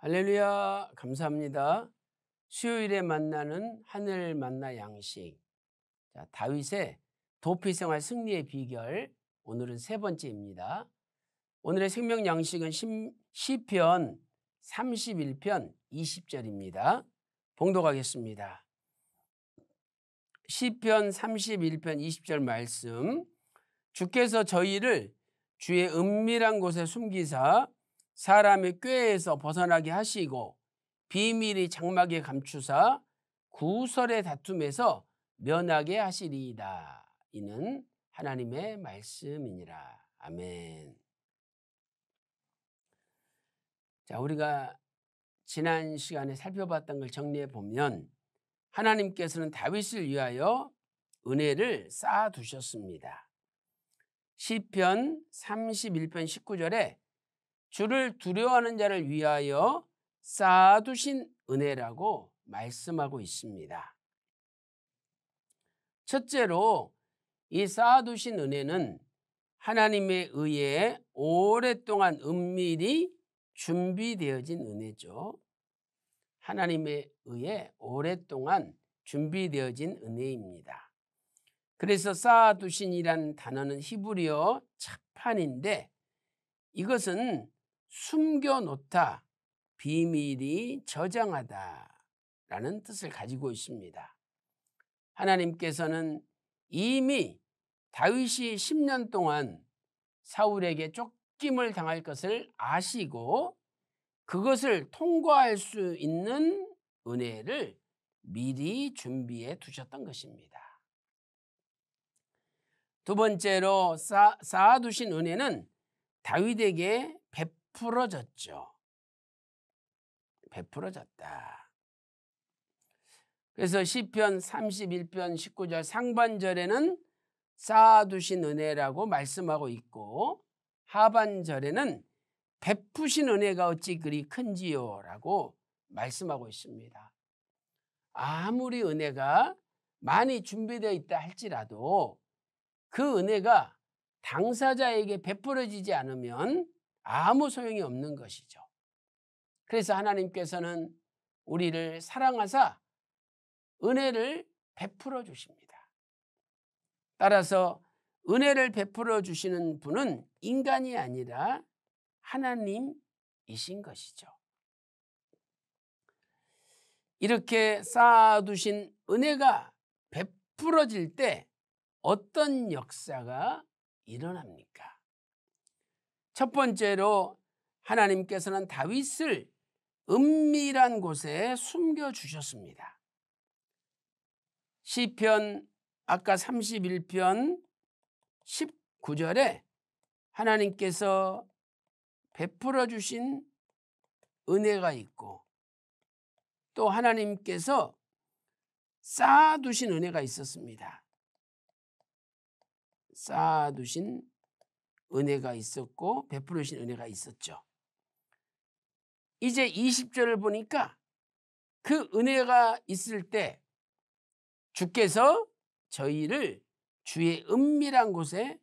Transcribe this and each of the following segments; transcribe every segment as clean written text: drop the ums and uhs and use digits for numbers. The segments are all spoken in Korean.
할렐루야, 감사합니다. 수요일에 만나는 하늘 만나 양식. 다윗의 도피 생활 승리의 비결. 오늘은 세 번째입니다. 오늘의 생명 양식은 시편 31편 20절입니다. 봉독하겠습니다. 시편 31편 20절 말씀. 주께서 저희를 주의 은밀한 곳에 숨기사 사람의 꾀에서 벗어나게 하시고 비밀이 장막에 감추사 구설의 다툼에서 면하게 하시리이다. 이는 하나님의 말씀이니라. 아멘. 자, 우리가 지난 시간에 살펴봤던 걸 정리해 보면 하나님께서는 다윗을 위하여 은혜를 쌓아 두셨습니다. 시편 31편 19절에 주를 두려워하는 자를 위하여 쌓아두신 은혜라고 말씀하고 있습니다. 첫째로 이 쌓아두신 은혜는 하나님에 의해 오랫동안 은밀히 준비되어진 은혜죠. 하나님에 의해 오랫동안 준비되어진 은혜입니다. 그래서 쌓아두신이란 단어는 히브리어 차판인데 이것은 숨겨놓다, 비밀이 저장하다라는 뜻을 가지고 있습니다. 하나님께서는 이미 다윗이 10년 동안 사울에게 쫓김을 당할 것을 아시고 그것을 통과할 수 있는 은혜를 미리 준비해 두셨던 것입니다. 두 번째로 쌓아두신 은혜는 다윗에게 베풀어졌죠. 베풀어졌다. 그래서 시편 31편 19절 상반절에는 쌓아두신 은혜라고 말씀하고 있고 하반절에는 베푸신 은혜가 어찌 그리 큰지요 라고 말씀하고 있습니다. 아무리 은혜가 많이 준비되어 있다 할지라도 그 은혜가 당사자에게 베풀어지지 않으면 아무 소용이 없는 것이죠. 그래서 하나님께서는 우리를 사랑하사 은혜를 베풀어 주십니다. 따라서 은혜를 베풀어 주시는 분은 인간이 아니라 하나님이신 것이죠. 이렇게 쌓아두신 은혜가 베풀어질 때 어떤 역사가 일어납니까? 첫 번째로 하나님께서는 다윗을 은밀한 곳에 숨겨주셨습니다. 시편 아까 31편 19절에 하나님께서 베풀어 주신 은혜가 있고 또 하나님께서 쌓아두신 은혜가 있었습니다. 쌓아두신 은혜가 있었고 베풀어 주신 은혜가 있었죠. 이제 20절을 보니까 그 은혜가 있을 때 주께서 저희를 주의 은밀한 곳에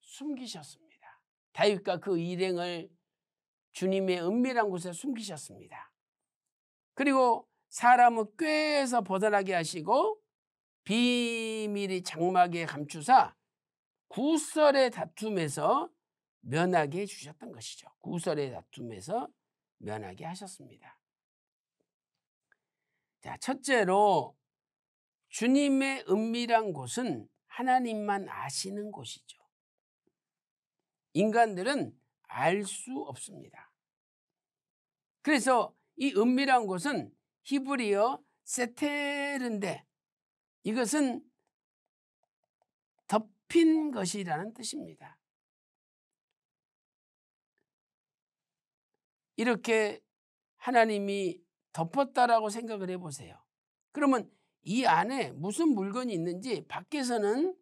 숨기셨습니다. 다윗과 그 일행을 주님의 은밀한 곳에 숨기셨습니다. 그리고 사람의 꾀에서 벗어나게 하시고 비밀이 장막에 감추사 구설의 다툼에서 면하게 해주셨던 것이죠. 구설의 다툼에서 면하게 하셨습니다. 자, 첫째로 주님의 은밀한 곳은 하나님만 아시는 곳이죠. 인간들은 알 수 없습니다. 그래서 이 은밀한 곳은 히브리어 세테르인데 이것은 덮인 것이라는 뜻입니다. 이렇게 하나님이 덮었다라고 생각을 해보세요. 그러면 이 안에 무슨 물건이 있는지 밖에서는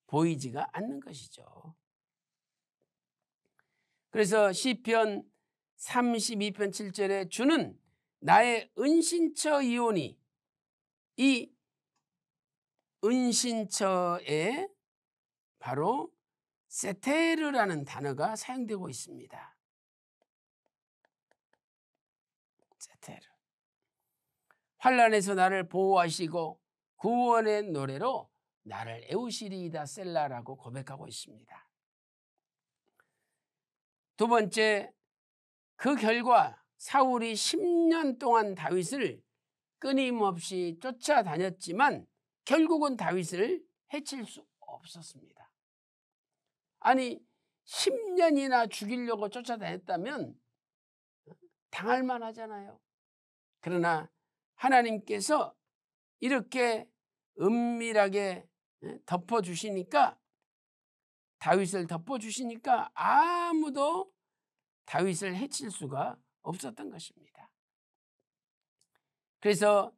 보이지가 않는 것이죠. 그래서 시편 32편 7절에 주는 나의 은신처이오니 이 은신처에 바로 세테르라는 단어가 사용되고 있습니다. 환난에서 나를 보호하시고 구원의 노래로 나를 애우시리이다 셀라라고 고백하고 있습니다. 두 번째, 그 결과 사울이 10년 동안 다윗을 끊임없이 쫓아다녔지만 결국은 다윗을 해칠 수 없었습니다. 아니 10년이나 죽이려고 쫓아다녔다면 당할 만하잖아요. 그러나 하나님께서 이렇게 은밀하게 덮어주시니까, 다윗을 덮어주시니까 아무도 다윗을 해칠 수가 없었던 것입니다. 그래서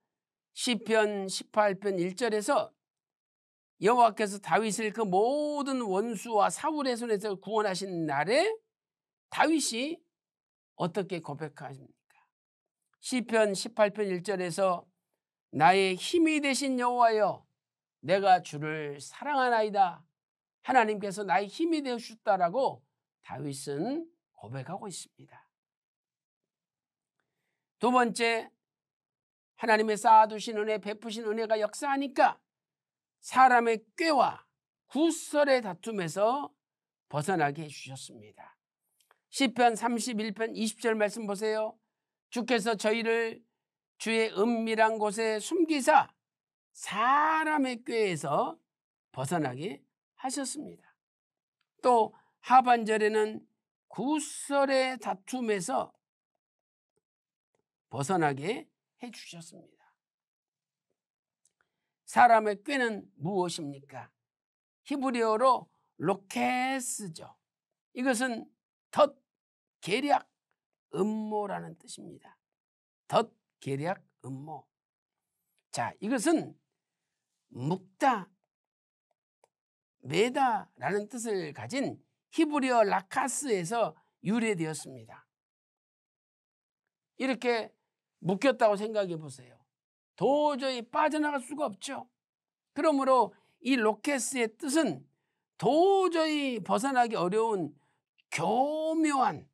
시편 18편 1절에서 여호와께서 다윗을 그 모든 원수와 사울의 손에서 구원하신 날에 다윗이 어떻게 고백하십니까? 시편 18편 1절에서 나의 힘이 되신 여호와여 내가 주를 사랑하나이다. 하나님께서 나의 힘이 되셨다라고 다윗은 고백하고 있습니다. 두 번째, 하나님의 쌓아두신 은혜, 베푸신 은혜가 역사하니까 사람의 꾀와 구설의 다툼에서 벗어나게 해주셨습니다. 시편 31편 20절 말씀 보세요. 주께서 저희를 주의 은밀한 곳에 숨기사 사람의 꾀에서 벗어나게 하셨습니다. 또 하반절에는 구설의 다툼에서 벗어나게 해주셨습니다. 사람의 꾀는 무엇입니까? 히브리어로 로케스죠. 이것은 덫, 계략, 음모라는 뜻입니다. 덫, 계략, 음모. 자, 이것은 묶다, 매다라는 뜻을 가진 히브리어 라카스에서 유래되었습니다. 이렇게 묶였다고 생각해 보세요. 도저히 빠져나갈 수가 없죠. 그러므로 이 로케스의 뜻은 도저히 벗어나기 어려운 교묘한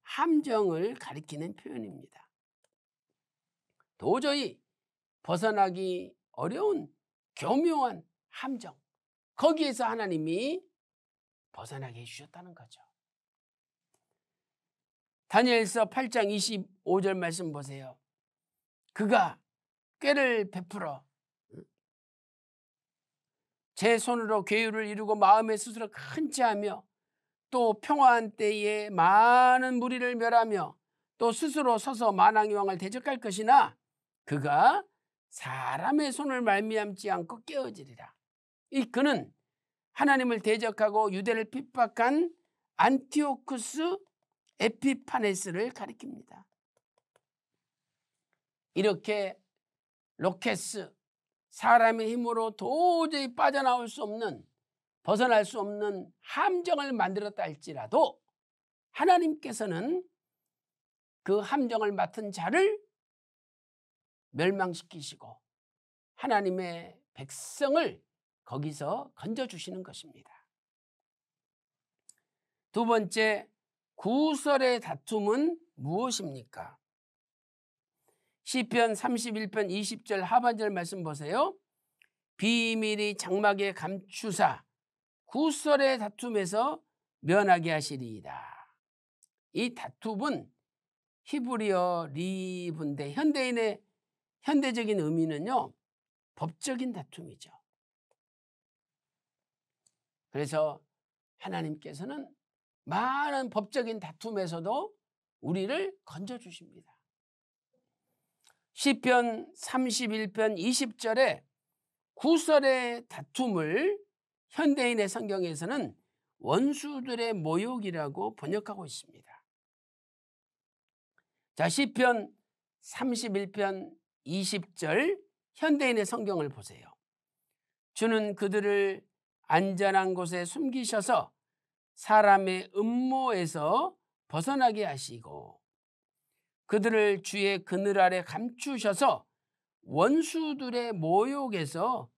함정을 가리키는 표현입니다. 도저히 벗어나기 어려운 교묘한 함정, 거기에서 하나님이 벗어나게 해주셨다는 거죠. 다니엘서 8장 25절 말씀 보세요. 그가 꾀를 베풀어 제 손으로 괴유를 이루고 마음에 스스로 큰 체하며 또 평화한 때에 많은 무리를 멸하며 또 스스로 서서 만왕의 왕을 대적할 것이나 그가 사람의 손을 말미암지 않고 깨어지리라. 이 그는 하나님을 대적하고 유대를 핍박한 안티오쿠스 에피파네스를 가리킵니다. 이렇게 로케스, 사람의 힘으로 도저히 빠져나올 수 없는, 벗어날 수 없는 함정을 만들었다 할지라도 하나님께서는 그 함정을 맡은 자를 멸망시키시고 하나님의 백성을 거기서 건져주시는 것입니다. 두 번째, 구설의 다툼은 무엇입니까? 시편 31편 20절 하반절 말씀 보세요. 비밀이 장막에 감추사 구설의 다툼에서 면하게 하시리이다. 이 다툼은 히브리어 리브인데 현대인의 현대적인 의미는요, 법적인 다툼이죠. 그래서 하나님께서는 많은 법적인 다툼에서도 우리를 건져주십니다. 시편 31편 20절에 구설의 다툼을 현대인의 성경에서는 원수들의 모욕이라고 번역하고 있습니다. 자, 시편 31편 20절 현대인의 성경을 보세요. 주는 그들을 안전한 곳에 숨기셔서 사람의 음모에서 벗어나게 하시고 그들을 주의 그늘 아래 감추셔서 원수들의 모욕에서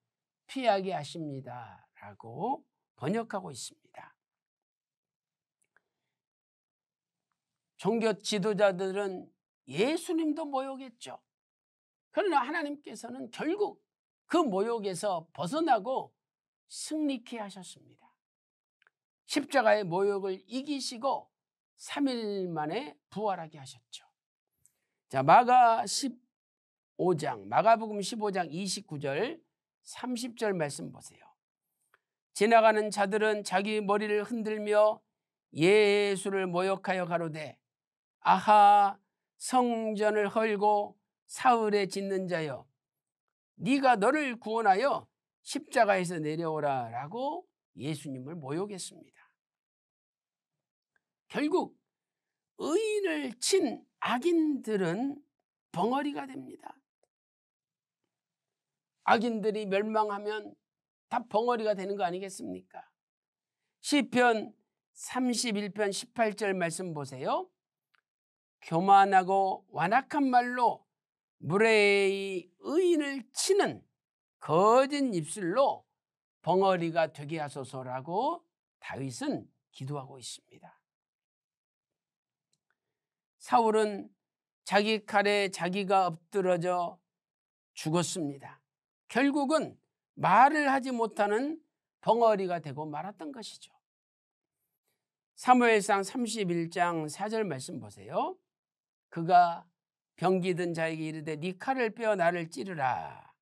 피하게 하십니다. 라고 번역하고 있습니다. 종교 지도자들은 예수님도 모욕했죠. 그러나 하나님께서는 결국 그 모욕에서 벗어나고 승리케 하셨습니다. 십자가의 모욕을 이기시고 3일 만에 부활하게 하셨죠. 자, 마가복음 15장 29절 30절 말씀 보세요. 지나가는 자들은 자기 머리를 흔들며 예수를 모욕하여 가로되 아하 성전을 헐고 사흘에 짓는 자여 네가 너를 구원하여 십자가에서 내려오라 라고 예수님을 모욕했습니다. 결국 의인을 친 악인들은 벙어리가 됩니다. 악인들이 멸망하면 다 벙어리가 되는 거 아니겠습니까? 시편 31편 18절 말씀 보세요. 교만하고 완악한 말로 무례히 의인을 치는 거짓 입술로 벙어리가 되게 하소서라고 다윗은 기도하고 있습니다. 사울은 자기 칼에 자기가 엎드러져 죽었습니다. 결국은 말을 하지 못하는 벙어리가 되고 말았던 것이죠. 사무엘상 31장 4절 말씀 보세요. 그가 병기 든 자에게 이르되 네 칼을 빼어 나를 찌르라.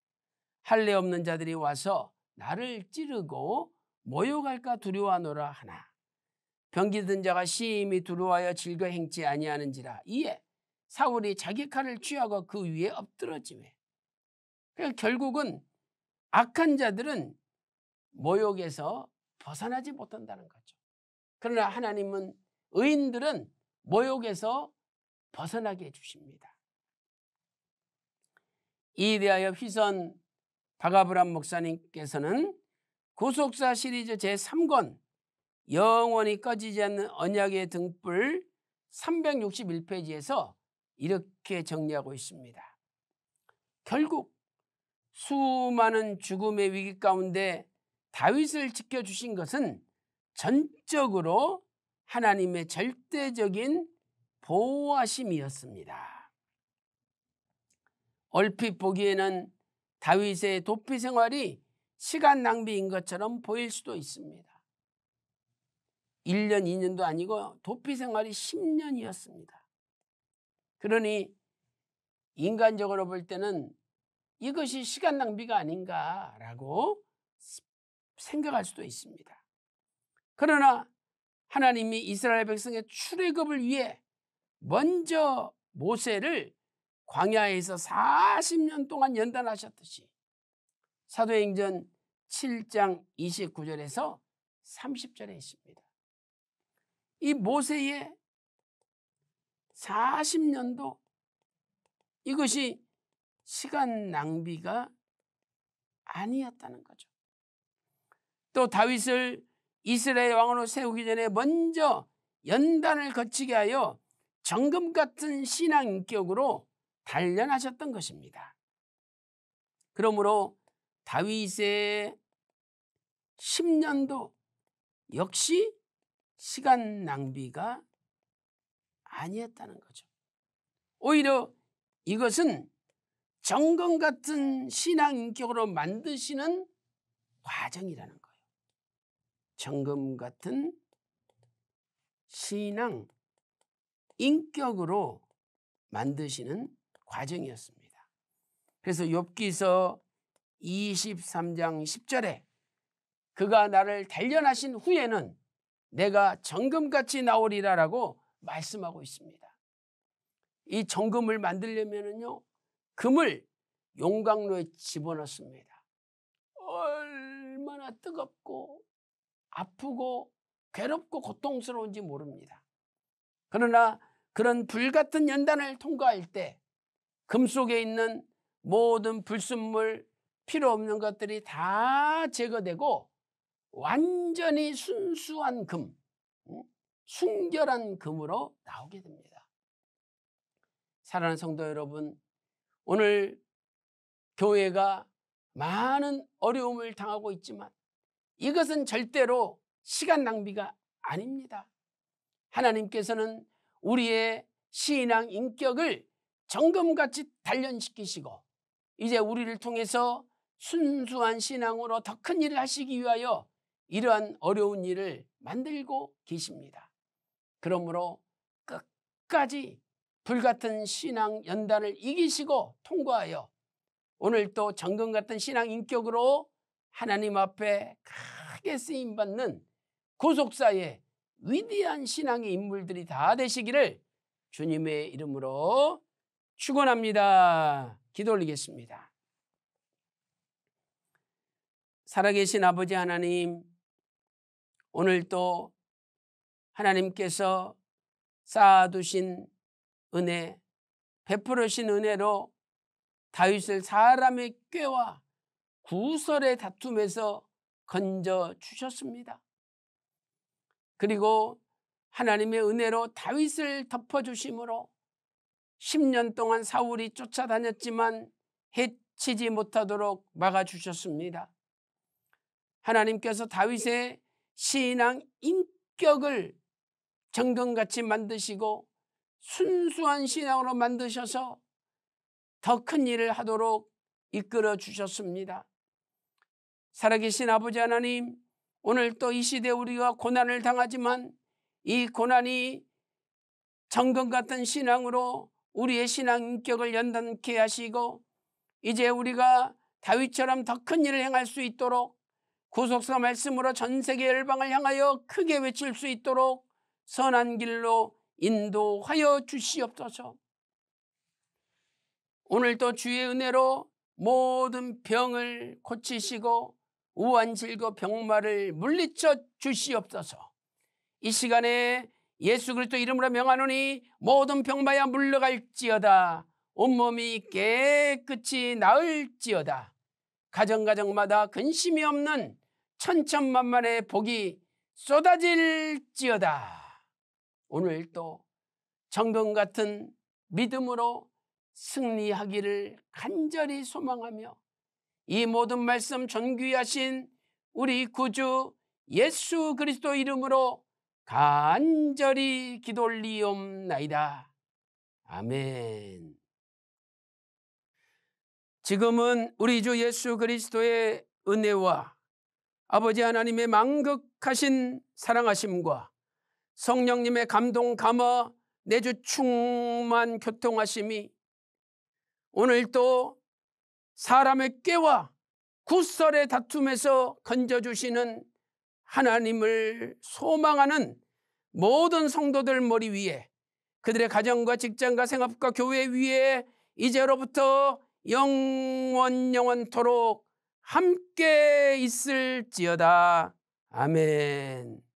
할례 없는 자들이 와서 나를 찌르고 모욕할까 두려워하노라 하나. 병기 든 자가 심히 두려워하여 즐거 행치 아니하는지라. 이에 사울이 자기 칼을 취하고 그 위에 엎드러지매. 그러니까 결국은 악한 자들은 모욕에서 벗어나지 못한다는 거죠. 그러나 하나님은 의인들은 모욕에서 벗어나게 해주십니다. 이에 대하여 휘선 박아브람 목사님께서는 구속사 시리즈 제3권 영원히 꺼지지 않는 언약의 등불 361페이지에서 이렇게 정리하고 있습니다. 결국 수많은 죽음의 위기 가운데 다윗을 지켜주신 것은 전적으로 하나님의 절대적인 보호하심이었습니다. 얼핏 보기에는 다윗의 도피 생활이 시간 낭비인 것처럼 보일 수도 있습니다. 1년, 2년도 아니고 도피 생활이 10년이었습니다. 그러니 인간적으로 볼 때는 이것이 시간 낭비가 아닌가라고 생각할 수도 있습니다. 그러나 하나님이 이스라엘 백성의 출애굽을 위해 먼저 모세를 광야에서 40년 동안 연단하셨듯이 사도행전 7장 29절에서 30절에 있습니다. 이 모세의 40년도 이것이 시간 낭비가 아니었다는 거죠. 또 다윗을 이스라엘 왕으로 세우기 전에 먼저 연단을 거치게 하여 정금 같은 신앙 인격으로 단련하셨던 것입니다. 그러므로 다윗의 10년도 역시 시간 낭비가 아니었다는 거죠. 오히려 이것은 정금 같은 신앙 인격으로 만드시는 과정이라는 거예요. 정금 같은 신앙 인격으로 만드시는 과정이었습니다. 그래서 욥기서 23장 10절에 그가 나를 단련하신 후에는 내가 정금같이 나오리라라고 말씀하고 있습니다. 이 정금을 만들려면은요, 금을 용광로에 집어넣습니다. 얼마나 뜨겁고 아프고 괴롭고 고통스러운지 모릅니다. 그러나 그런 불같은 연단을 통과할 때 금 속에 있는 모든 불순물, 필요 없는 것들이 다 제거되고 완전히 순수한 금, 순결한 금으로 나오게 됩니다. 사랑하는 성도 여러분, 오늘 교회가 많은 어려움을 당하고 있지만 이것은 절대로 시간 낭비가 아닙니다. 하나님께서는 우리의 신앙 인격을 정금같이 단련시키시고 이제 우리를 통해서 순수한 신앙으로 더 큰 일을 하시기 위하여 이러한 어려운 일을 만들고 계십니다. 그러므로 끝까지 불같은 신앙 연단을 이기시고 통과하여 오늘 또 정금 같은 신앙 인격으로 하나님 앞에 크게 쓰임받는 구속사의 위대한 신앙의 인물들이 다 되시기를 주님의 이름으로 축원합니다. 기도 올리겠습니다. 살아계신 아버지 하나님, 오늘 또 하나님께서 쌓아두신 은혜, 베풀으신 은혜로 다윗을 사람의 꾀와 구설의 다툼에서 건져 주셨습니다. 그리고 하나님의 은혜로 다윗을 덮어주심으로 10년 동안 사울이 쫓아다녔지만 해치지 못하도록 막아주셨습니다. 하나님께서 다윗의 신앙 인격을 정금같이 만드시고 순수한 신앙으로 만드셔서 더 큰 일을 하도록 이끌어 주셨습니다. 살아계신 아버지 하나님, 오늘 또 이 시대에 우리가 고난을 당하지만 이 고난이 정금 같은 신앙으로 우리의 신앙 인격을 연단케 하시고 이제 우리가 다윗처럼 더 큰 일을 행할 수 있도록 구속사 말씀으로 전 세계 열방을 향하여 크게 외칠 수 있도록 선한 길로 인도하여 주시옵소서. 오늘도 주의 은혜로 모든 병을 고치시고 우한 질고 병마를 물리쳐 주시옵소서. 이 시간에 예수 그리스도 이름으로 명하노니 모든 병마야 물러갈지어다. 온몸이 깨끗이 나을지어다. 가정가정마다 근심이 없는 천천만만의 복이 쏟아질지어다. 오늘 또 정금 같은 믿음으로 승리하기를 간절히 소망하며 이 모든 말씀 존귀하신 우리 구주 예수 그리스도 이름으로 간절히 기도 올리옵나이다. 아멘. 지금은 우리 주 예수 그리스도의 은혜와 아버지 하나님의 만극하신 사랑하심과 성령님의 감동 감화 내주 충만 교통하심이 오늘 또 사람의 꾀와 구설의 다툼에서 건져주시는 하나님을 소망하는 모든 성도들 머리 위에 그들의 가정과 직장과 생업과 교회 위에 이제로부터 영원토록 함께 있을지어다. 아멘.